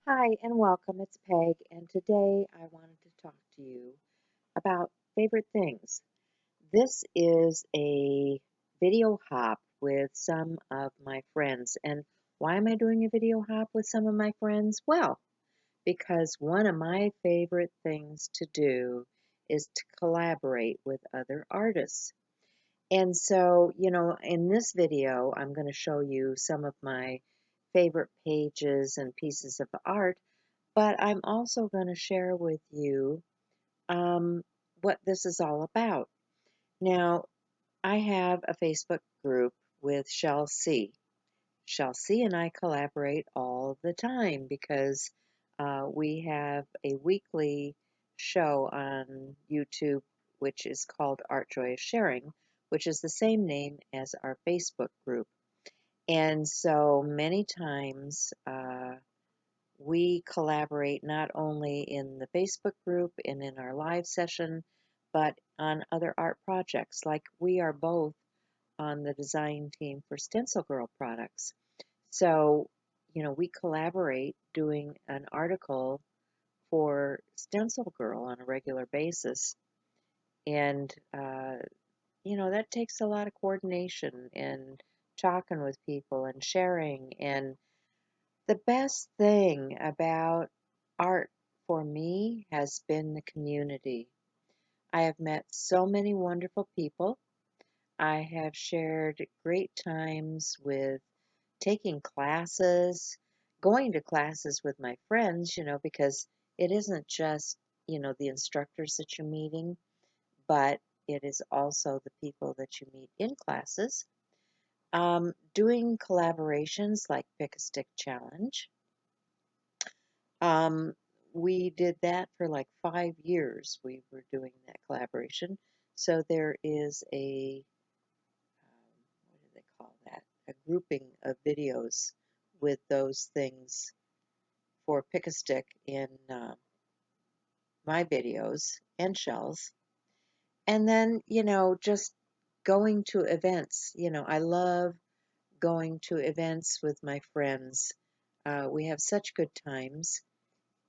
Hi and welcome. It's Peg, and today I wanted to talk to you about favorite things. This is a video hop with some of my friends. And why am I doing a video hop with some of my friends? Well, because one of my favorite things to do is to collaborate with other artists. And so, in this video, I'm going to show you some of my favorite pages and pieces of art, but I'm also going to share with you um, what this is all about. Now, I have a Facebook group with Shell C. Shell C and I collaborate all the time because we have a weekly show on YouTube, which is called Art Joy is Sharing, which is the same name as our Facebook group. And so many times, we collaborate not only in the Facebook group and in our live session, but on other art projects. Like we are both on the design team for Stencil Girl products. So, we collaborate doing an article for Stencil Girl on a regular basis. And, that takes a lot of coordination and talking with people and sharing. And the best thing about art for me has been the community. I have met so many wonderful people. I have shared great times with taking classes, going to classes with my friends, because it isn't just, the instructors that you're meeting, but it is also the people that you meet in classes. Doing collaborations like Pick a Stick Challenge. Um, we did that for like 5 years. We were doing that collaboration. So there is what do they call that? A grouping of videos with those things for Pick a Stick in my videos and shells. And then, just going to events. I love going to events with my friends. We have such good times.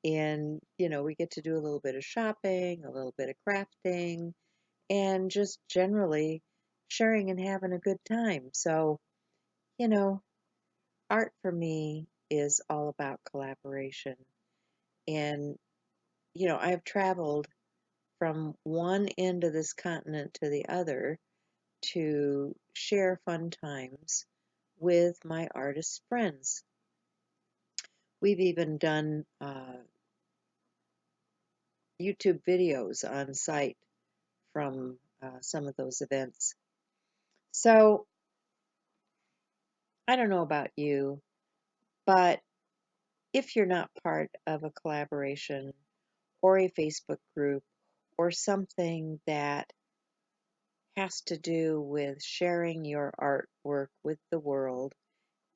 And, we get to do a little bit of shopping, a little bit of crafting, and just generally sharing and having a good time. So, you know, art for me is all about collaboration. And, I've traveled from one end of this continent to the other to share fun times with my artist friends. We've even done YouTube videos on site from some of those events. So I don't know about you, but if you're not part of a collaboration or a Facebook group or something that has to do with sharing your artwork with the world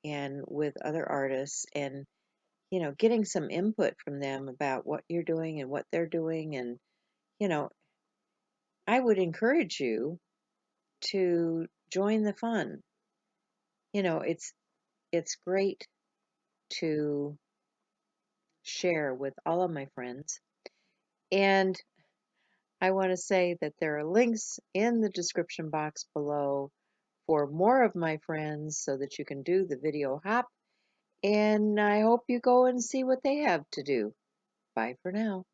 and with other artists and getting some input from them about what you're doing and what they're doing, and you know I would encourage you to join the fun. It's great to share with all of my friends. And I want to say that there are links in the description box below for more of my friends so that you can do the video hop. And I hope you go and see what they have to do. Bye for now.